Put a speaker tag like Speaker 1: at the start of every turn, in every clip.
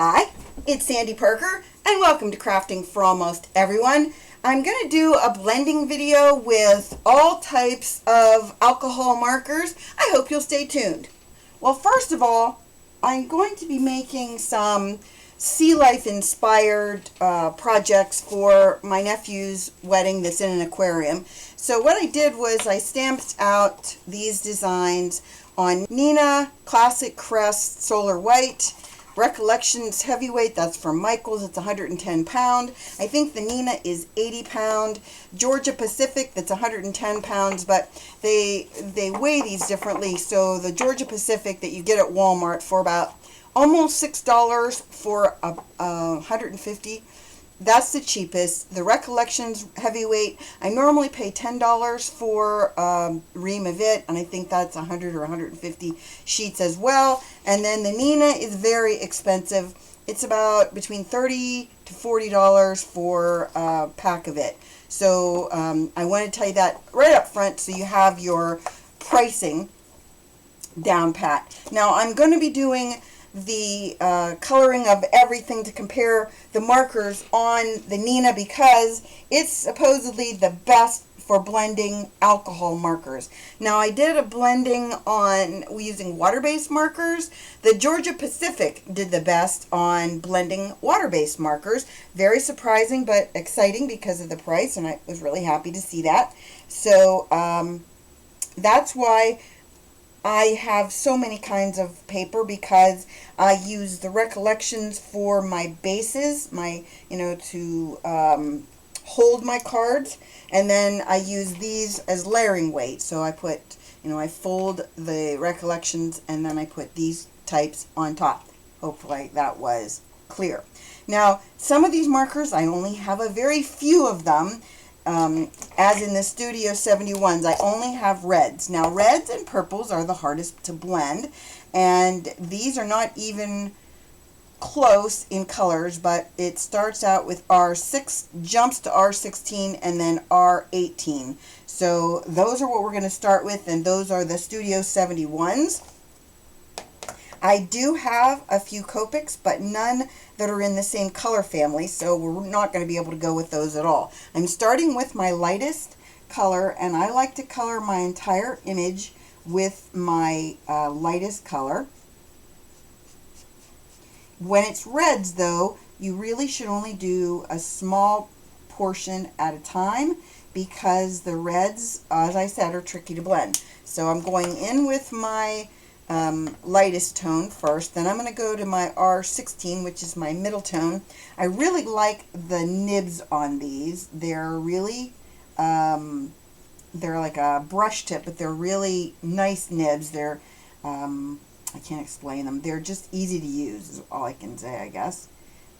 Speaker 1: Hi, it's Sandy Parker, and welcome to Crafting for Almost Everyone. I'm going to do a blending video with all types of alcohol markers. I hope you'll stay tuned. Well, first of all, I'm going to be making some sea life inspired projects for my nephew's wedding that's in an aquarium. So what I did was I stamped out these designs on Neenah Classic Crest Solar White, Recollections Heavyweight, that's from Michael's, it's 110 pound. I think the Neenah is 80 pound. Georgia Pacific, that's 110 pounds, but they weigh these differently. So the Georgia Pacific that you get at Walmart for about almost $6 for 150. That's the cheapest. The Recollections Heavyweight, I normally pay $10 for ream of it, and I think that's 100 or 150 sheets as well. And then the Neenah is very expensive. It's about between $30 to $40 for a pack of it. So I want to tell you that right up front so you have your pricing down pat. Now I'm going to be doing the coloring of everything to compare the markers on the Neenah because it's supposedly the best for blending alcohol markers. Now I did a blending on using water-based markers. The Georgia Pacific did the best on blending water-based markers. Very surprising but exciting because of the price, and I was really happy to see that. So that's why I have so many kinds of paper, because I use the Recollections for my bases, to hold my cards, and then I use these as layering weight. So I put, I fold the Recollections and then I put these types on top. Hopefully that was clear. Now, some of these markers, I only have a very few of them. As in the Studio 71s, I only have reds. Now, reds and purples are the hardest to blend, and these are not even close in colors, but it starts out with R6, jumps to R16, and then R18. So those are what we're going to start with, and those are the Studio 71s. I do have a few Copics, but none that are in the same color family, so we're not going to be able to go with those at all. I'm starting with my lightest color, and I like to color my entire image with my lightest color. When it's reds, though, you really should only do a small portion at a time, because the reds, as I said, are tricky to blend. So I'm going in with my lightest tone first, then I'm going to go to my R16, which is my middle tone. I really like the nibs on these. They're really, they're like a brush tip, but they're really nice nibs. They're, I can't explain them. They're just easy to use, is all I can say, I guess.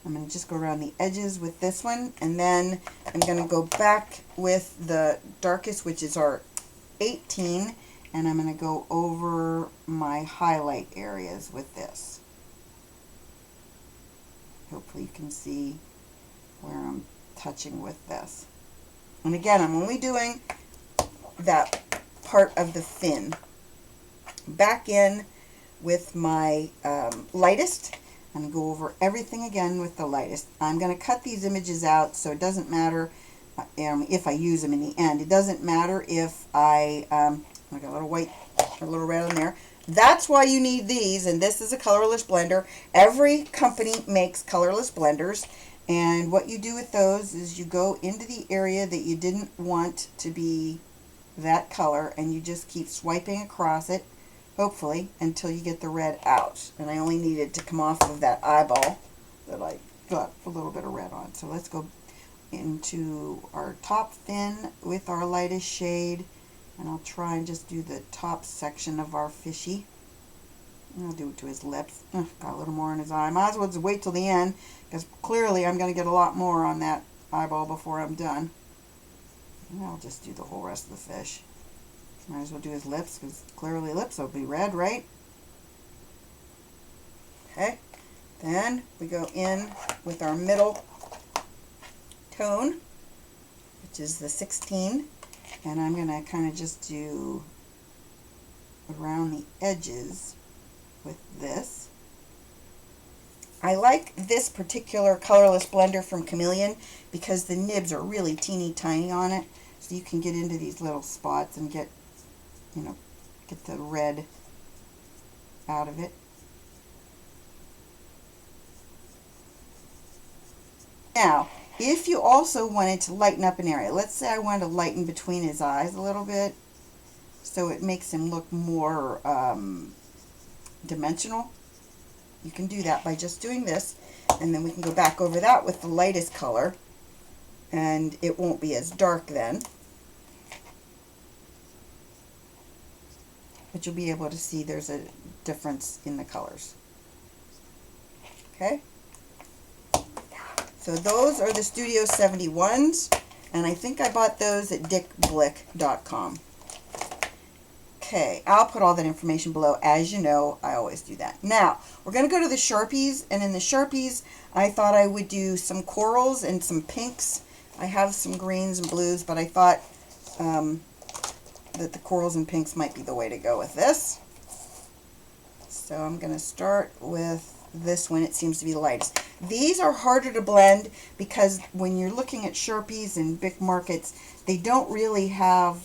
Speaker 1: I'm going to just go around the edges with this one, and then I'm going to go back with the darkest, which is R18, and I'm going to go over my highlight areas with this. Hopefully you can see where I'm touching with this. And again, I'm only doing that part of the fin. Back in with my lightest, and go over everything again with the lightest. I'm going to cut these images out, so it doesn't matter if I use them in the end. It doesn't matter if I got a little white, a little red on there. That's why you need these, and this is a colorless blender. Every company makes colorless blenders, and what you do with those is you go into the area that you didn't want to be that color, and you just keep swiping across it, hopefully, until you get the red out. And I only needed to come off of that eyeball that I got a little bit of red on. So let's go into our top fin with our lightest shade. And I'll try and just do the top section of our fishy. And I'll do it to his lips. Got a little more on his eye. Might as well just wait till the end, because clearly I'm going to get a lot more on that eyeball before I'm done. And I'll just do the whole rest of the fish. Might as well do his lips, because clearly lips will be red, right? Okay. Then we go in with our middle tone, which is the 16. And I'm going to kind of just do around the edges with this. I like this particular colorless blender from Chameleon because the nibs are really teeny tiny on it, so you can get into these little spots and get, you know, get the red out of it. Now, if you also wanted to lighten up an area, let's say I wanted to lighten between his eyes a little bit so it makes him look more dimensional, you can do that by just doing this, and then we can go back over that with the lightest color, and it won't be as dark then, but you'll be able to see there's a difference in the colors. Okay, so those are the Studio 71s, and I think I bought those at dickblick.com. Okay, I'll put all that information below. As you know, I always do that. Now, we're going to go to the Sharpies, and in the Sharpies, I thought I would do some corals and some pinks. I have some greens and blues, but I thought that the corals and pinks might be the way to go with this. So I'm going to start with this one. It seems to be the lightest. These are harder to blend because when you're looking at Sharpies and Bic markets, they don't really have...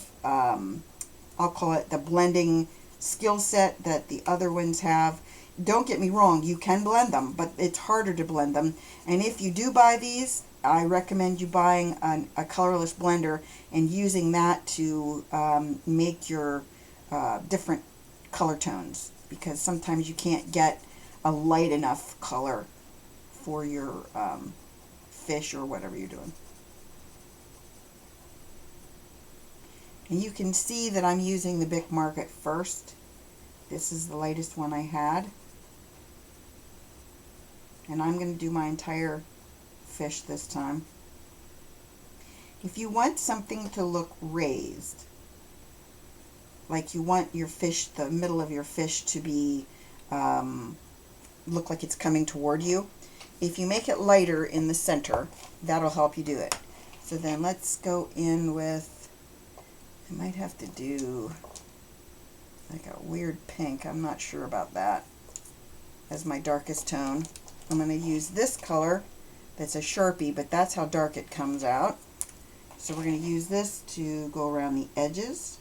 Speaker 1: I'll call it the blending skill set that the other ones have. Don't get me wrong, you can blend them, but it's harder to blend them. And if you do buy these, I recommend you buying a colorless blender and using that to make your different color tones, because sometimes you can't get a light enough color for your fish or whatever you're doing. And you can see that I'm using the Bic Market first. This is the lightest one I had. And I'm going to do my entire fish this time. If you want something to look raised, like you want your fish, the middle of your fish to be, look like it's coming toward you, if you make it lighter in the center, that'll help you do it. So then let's go in with, I might have to do like a weird pink, I'm not sure about that, as my darkest tone. I'm going to use this color that's a Sharpie, but that's how dark it comes out. So we're going to use this to go around the edges.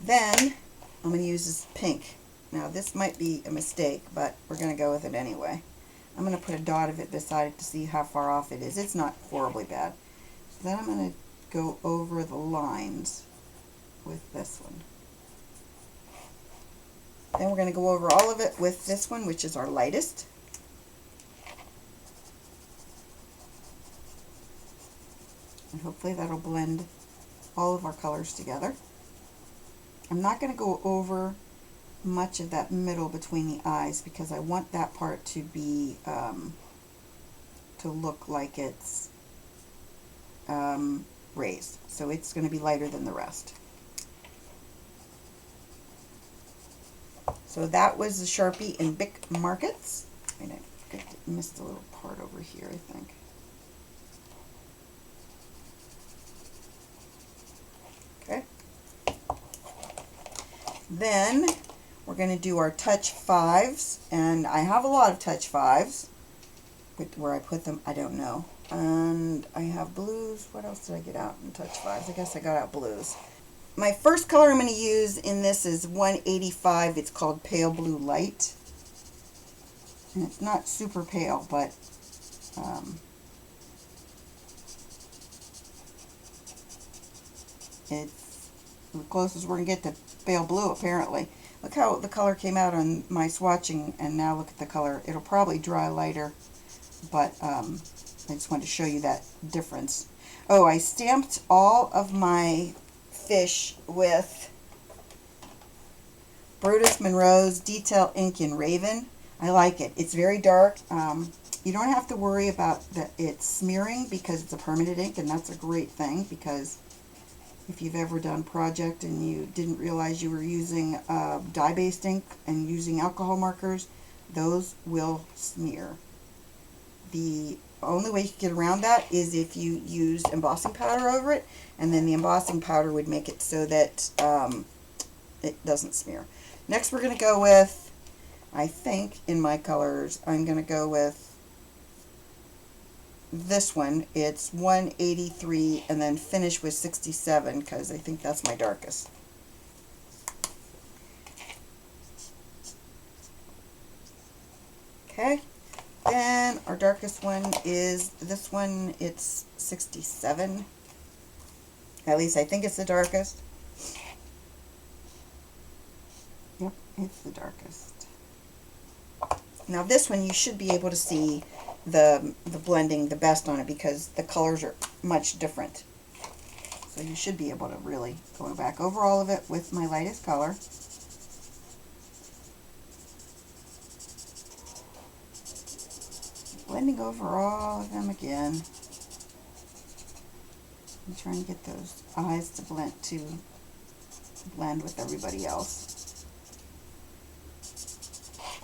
Speaker 1: Then I'm going to use this pink. Now this might be a mistake, but we're going to go with it anyway. I'm going to put a dot of it beside it to see how far off it is. It's not horribly bad. So then I'm going to go over the lines with this one. Then we're going to go over all of it with this one, which is our lightest. And hopefully that'll blend all of our colors together. I'm not going to go over much of that middle between the eyes because I want that part to be, to look like it's raised. So it's going to be lighter than the rest. So that was the Sharpie and Bic markets. Wait, I missed a little part over here, I think. Okay. Then we're going to do our Touch 5s, and I have a lot of Touch 5s. Where I put them, I don't know. And I have blues. What else did I get out in Touch 5s? I guess I got out blues. My first color I'm going to use in this is 185. It's called Pale Blue Light. And it's not super pale, but it's the closest we're going to get to pale blue, apparently. Look how the color came out on my swatching, and now look at the color. It'll probably dry lighter, but I just wanted to show you that difference. Oh, I stamped all of my fish with Brutus Monroe's Detail Ink in Raven. I like it. It's very dark. You don't have to worry about it smearing because it's a permanent ink, and that's a great thing, because if you've ever done a project and you didn't realize you were using dye-based ink and using alcohol markers, those will smear. The only way you can get around that is if you used embossing powder over it, and then the embossing powder would make it so that it doesn't smear. Next we're going to go with I think in my colors I'm going to go with this one. It's 183 and then finish with 67 because I think that's my darkest. Okay, then our darkest one is this one. It's 67. At least I think it's the darkest. Yep, it's the darkest. Now this one you should be able to see the blending the best on it because the colors are much different. So you should be able to really go back over all of it with my lightest color. Blending over all of them again. I'm trying to get those eyes to blend with everybody else.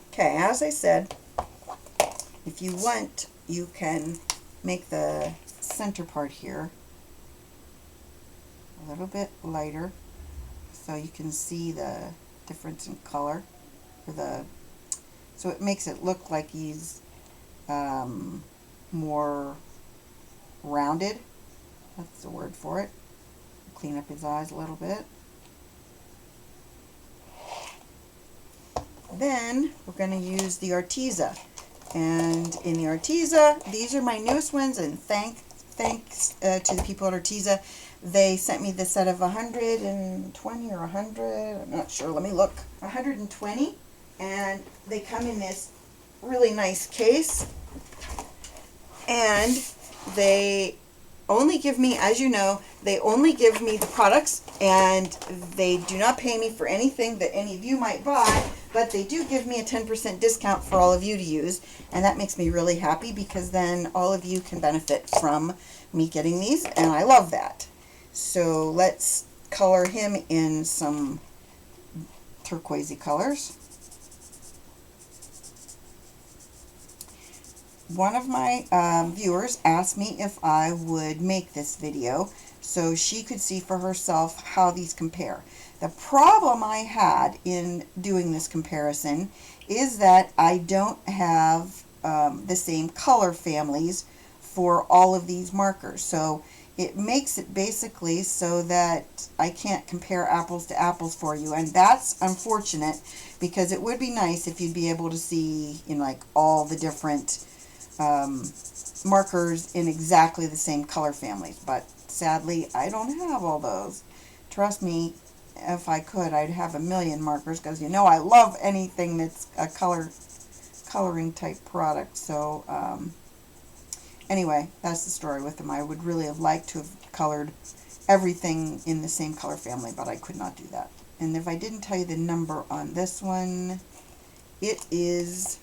Speaker 1: Okay, as I said, if you want, you can make the center part here a little bit lighter so you can see the difference in color, or so it makes it look like he's more rounded. That's the word for it. Clean up his eyes a little bit. Then we're going to use the Arteza. And in the Arteza, these are my newest ones, and thanks to the people at Arteza. They sent me the set of 120 or 100, I'm not sure, let me look. 120, and they come in this really nice case. And they only give me, as you know, they only give me the products, and they do not pay me for anything that any of you might buy, but they do give me a 10% discount for all of you to use, and that makes me really happy because then all of you can benefit from me getting these, and I love that. So let's color him in some turquoisey colors. One of my viewers asked me if I would make this video so she could see for herself how these compare. The problem I had in doing this comparison is that I don't have the same color families for all of these markers. So it makes it basically so that I can't compare apples to apples for you, and that's unfortunate because it would be nice if you'd be able to see like all the different markers in exactly the same color families, but sadly I don't have all those. Trust me, if I could, I'd have a million markers because you know I love anything that's a coloring type product. So anyway, that's the story with them. I would really have liked to have colored everything in the same color family, but I could not do that. And if I didn't tell you the number on this one, it is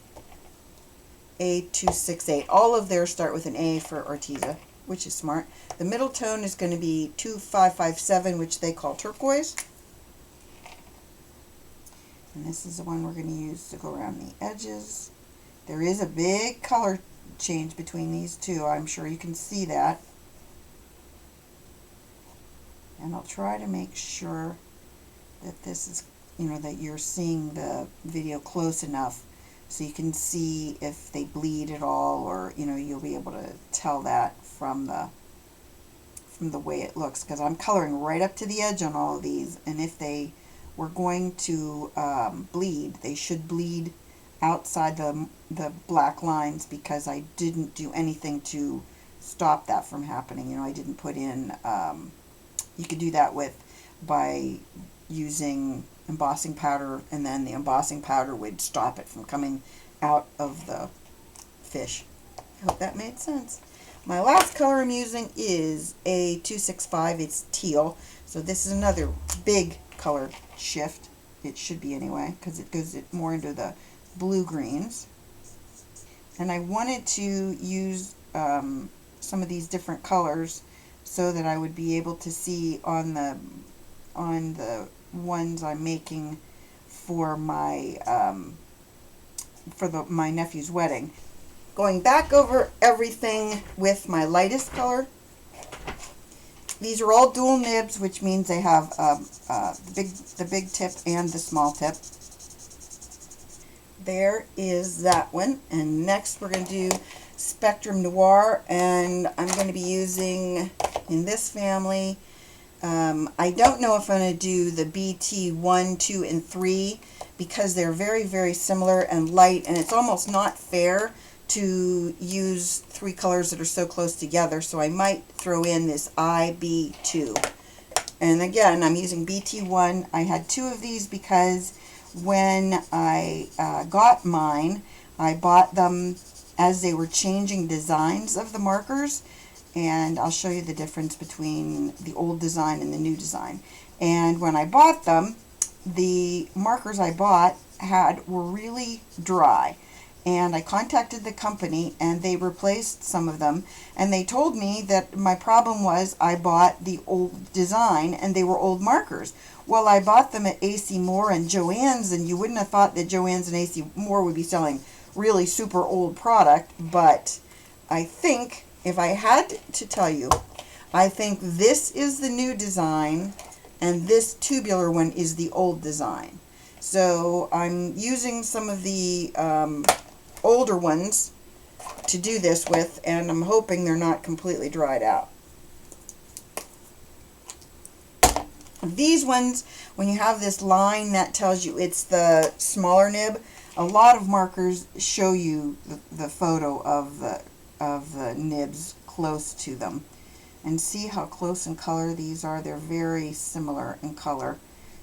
Speaker 1: A268. All of theirs start with an A for Arteza, which is smart. The middle tone is going to be 2557, which they call turquoise. And this is the one we're going to use to go around the edges. There is a big color change between these two. I'm sure you can see that. And I'll try to make sure that this is, that you're seeing the video close enough so you can see if they bleed at all, or you'll be able to tell that from the way it looks, because I'm coloring right up to the edge on all of these, and if they were going to bleed, they should bleed outside the black lines, because I didn't do anything to stop that from happening. I didn't put in, you could do that by using embossing powder, and then the embossing powder would stop it from coming out of the fish. I hope that made sense. My last color I'm using is A265. It's teal. So this is another big color shift. It should be anyway, because it goes more into the blue greens. And I wanted to use some of these different colors so that I would be able to see on the ones I'm making for my my nephew's wedding. Going back over everything with my lightest color. These are all dual nibs, which means they have the big tip and the small tip. there is that one. And next we're going to do Spectrum Noir, and I'm going to be using, in this family, I don't know if I'm going to do the BT 1, 2, and 3 because they're very, very similar and light, and it's almost not fair to use 3 colors that are so close together, so I might throw in this IB2. And again, I'm using BT1. I had 2 of these because when I got mine, I bought them as they were changing designs of the markers, and I'll show you the difference between the old design and the new design. And when I bought them, the markers I bought were really dry, and I contacted the company and they replaced some of them, and they told me that my problem was I bought the old design and they were old markers. Well, I bought them at AC Moore and Joann's, and you wouldn't have thought that Joann's and AC Moore would be selling really super old product, but I think, if I had to tell you, I think this is the new design and this tubular one is the old design. So I'm using some of the older ones to do this with, and I'm hoping they're not completely dried out. These ones, when you have this line that tells you it's the smaller nib, a lot of markers show you the photo of the nibs close to them. And see how close in color these are? They're very similar in color.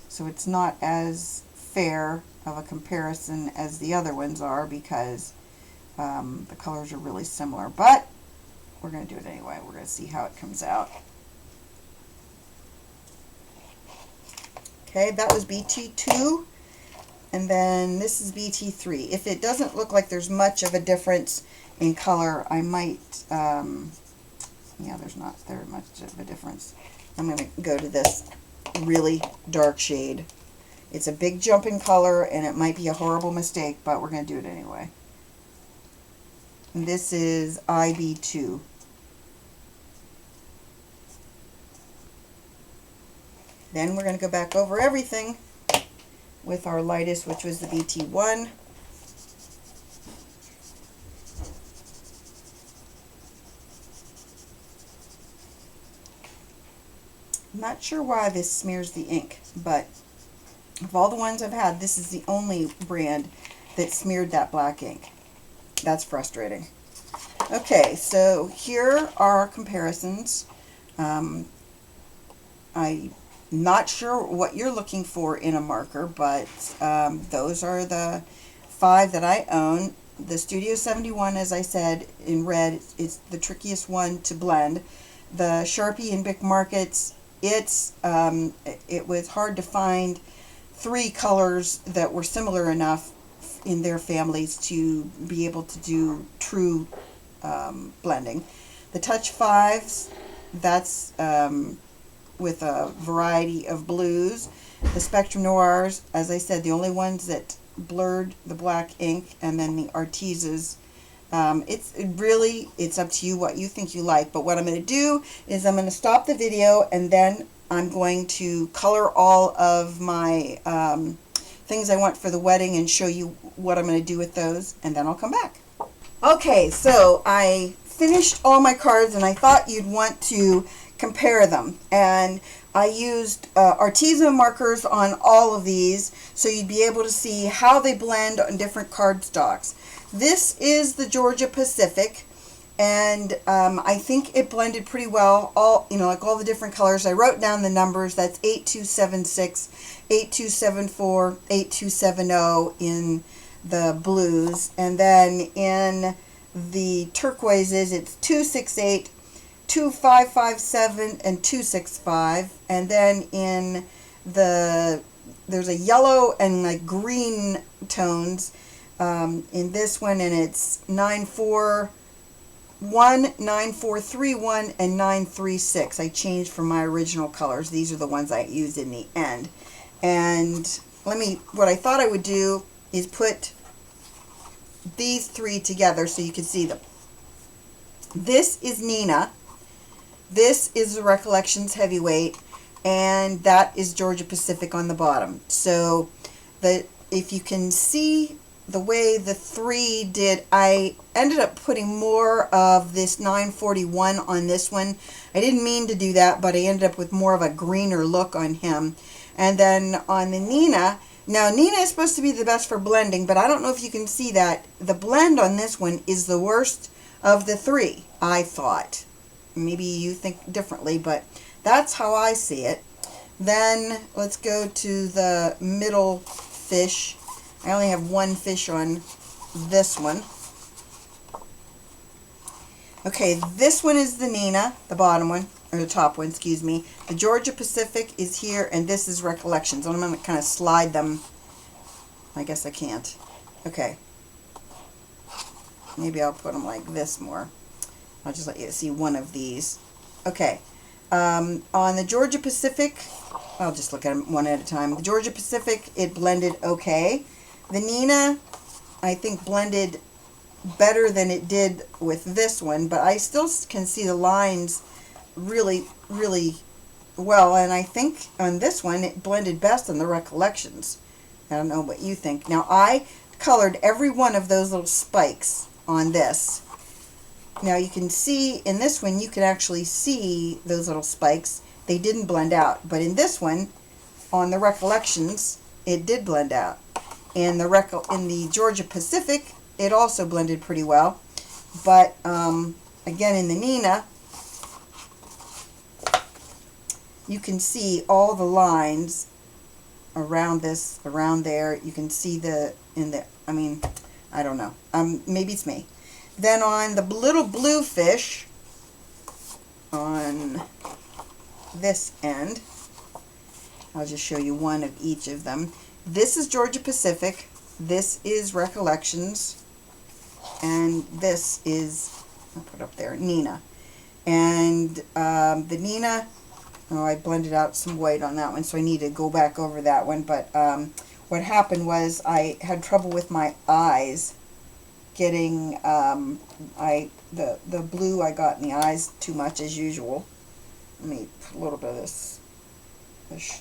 Speaker 1: So it's not as fair of a comparison as the other ones are because the colors are really similar. But we're going to do it anyway. We're going to see how it comes out. Okay, that was BT2. And then this is BT3. If it doesn't look like there's much of a difference in color, I might, yeah, there's not very much of a difference. I'm going to go to this really dark shade. It's a big jump in color, and it might be a horrible mistake, but we're going to do it anyway. And this is IB2. Then we're going to go back over everything with our lightest, which was the BT1. I'm not sure why this smears the ink, but of all the ones I've had, this is the only brand that smeared that black ink. That's frustrating. Okay, so here are comparisons. I'm not sure what you're looking for in a marker, but those are the 5 that I own. The Studio 71, as I said, in red, is the trickiest one to blend. The Sharpie and Bic markets, it was hard to find 3 colors that were similar enough in their families to be able to do true blending. The Touch 5s, that's with a variety of blues. The Spectrum Noirs, as I said, the only ones that blurred the black ink, and then the Artezas. It's up to you what you think you like, but what I'm going to do is I'm going to stop the video, and then I'm going to color all of my things I want for the wedding and show you what I'm going to do with those, and then I'll come back. Okay, so I finished all my cards, and I thought you'd want to compare them, and I used Arteza markers on all of these so you'd be able to see how they blend on different cardstocks. This is the Georgia Pacific, and I think it blended pretty well, like all the different colors. I wrote down the numbers. That's 8276, 8274, 8270 in the blues, and then in the turquoises it's 268, 2557, and 265, and then in there's a yellow and like green tones in this one, and it's 941, 9431, and 936. I changed from my original colors. These are the ones I used in the end. And what I thought I would do is put these 3 together so you can see them. This is Neenah. This is the Recollections Heavyweight, and that is Georgia Pacific on the bottom. So if you can see the way the 3 did, I ended up putting more of this 941 on this one. I didn't mean to do that, but I ended up with more of a greener look on him. And then on the Neenah, now Neenah is supposed to be the best for blending, but I don't know if you can see that. The blend on this one is the worst of the 3, I thought. Maybe you think differently, but that's how I see it. Then let's go to the middle fish. I only have one fish on this one. Okay, this one is the Neenah, the bottom one, or the top one, excuse me. The Georgia Pacific is here, and this is Recollections. I'm going to kind of slide them. I guess I can't. Okay. Maybe I'll put them like this more. I'll just let you see one of these. Okay. On the Georgia Pacific, I'll just look at them one at a time. The Georgia Pacific, it blended okay. The Neenah, I think, blended better than it did with this one, but I still can see the lines really, really well, and I think on this one it blended best on the Recollections. I don't know what you think. Now, I colored every one of those little spikes on this. Now, you can see in this one, you can actually see those little spikes. They didn't blend out, but in this one, on the Recollections, it did blend out. In the Georgia Pacific, it also blended pretty well. But, again, in the Neenah, you can see all the lines around this, around there. You can see I mean, I don't know. Maybe it's me. Then on the little blue fish, on this end, I'll just show you one of each of them. This is Georgia Pacific, this is Recollections, and this is, I'll put up there, Neenah. And the Neenah, oh, I blended out some white on that one, so I need to go back over that one. But what happened was I had trouble with my eyes getting, the blue I got in the eyes too much as usual. Let me put a little bit of this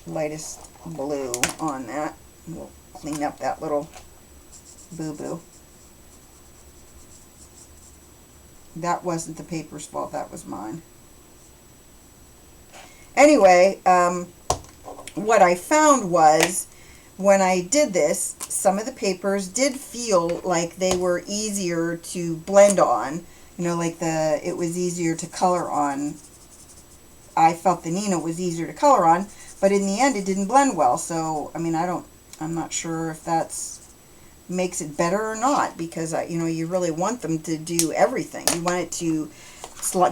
Speaker 1: lightest blue on that. We'll clean up that little boo-boo. That wasn't the paper's fault, that was mine. Anyway, what I found was when I did this, some of the papers did feel like they were easier to blend on. You know, like it was easier to color on. I felt the Neenah was easier to color on, but in the end it didn't blend well. So, I mean, I'm not sure if that's makes it better or not, because you really want them to do everything. You want it to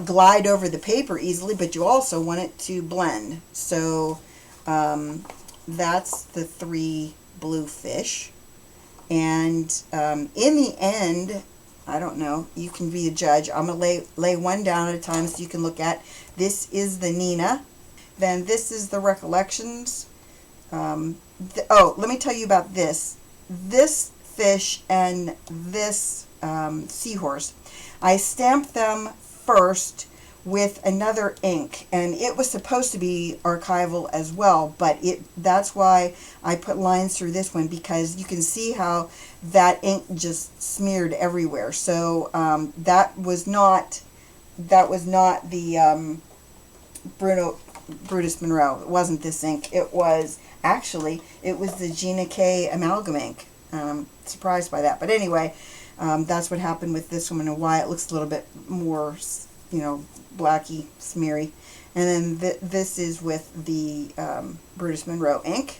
Speaker 1: glide over the paper easily, but you also want it to blend. So that's the 3 blue fish. And in the end, I don't know, you can be the judge. I'm going to lay one down at a time so you can look at. This is the Neenah. Then this is the Recollections. Oh, let me tell you about this. This fish and this seahorse, I stamped them first with another ink, and it was supposed to be archival as well, but that's why I put lines through this one, because you can see how that ink just smeared everywhere. So that was not the Brutus Monroe. It wasn't this ink. It was the Gina K amalgam ink. Surprised by that, but anyway, that's what happened with this one and why it looks a little bit more, blacky, smeary. And then this is with the Brutus Monroe ink.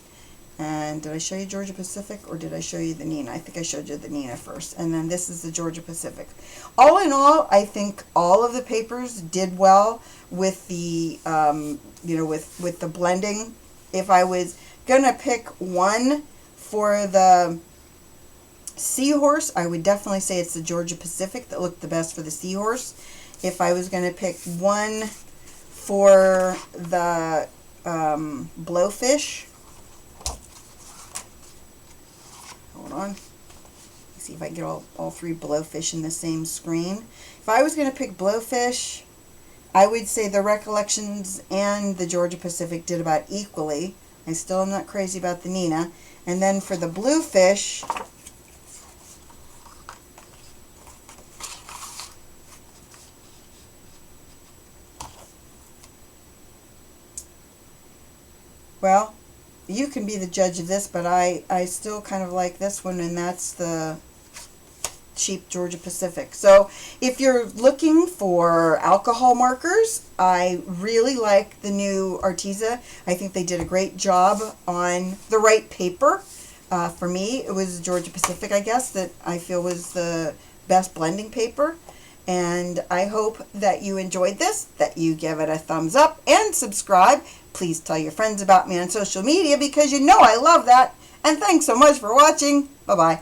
Speaker 1: And did I show you Georgia Pacific, or did I show you the Neenah? I think I showed you the Neenah first. And then this is the Georgia Pacific. All in all, I think all of the papers did well with the, with the blending. If I was gonna pick one for the seahorse, I would definitely say it's the Georgia Pacific that looked the best for the seahorse. If I was going to pick one for the blowfish, hold on, let's see if I get all 3 blowfish in the same screen. If I was going to pick blowfish, I would say the Recollections and the Georgia Pacific did about equally. I still am not crazy about the Neenah. And then for the bluefish, Well, you can be the judge of this, but I still kind of like this one, and that's the cheap Georgia Pacific. So if you're looking for alcohol markers, I really like the new Arteza. I think they did a great job on the right paper. For me, it was Georgia Pacific, I guess, that I feel was the best blending paper. And I hope that you enjoyed this, that you give it a thumbs up and subscribe. Please tell your friends about me on social media because you know I love that. And thanks so much for watching. Bye-bye.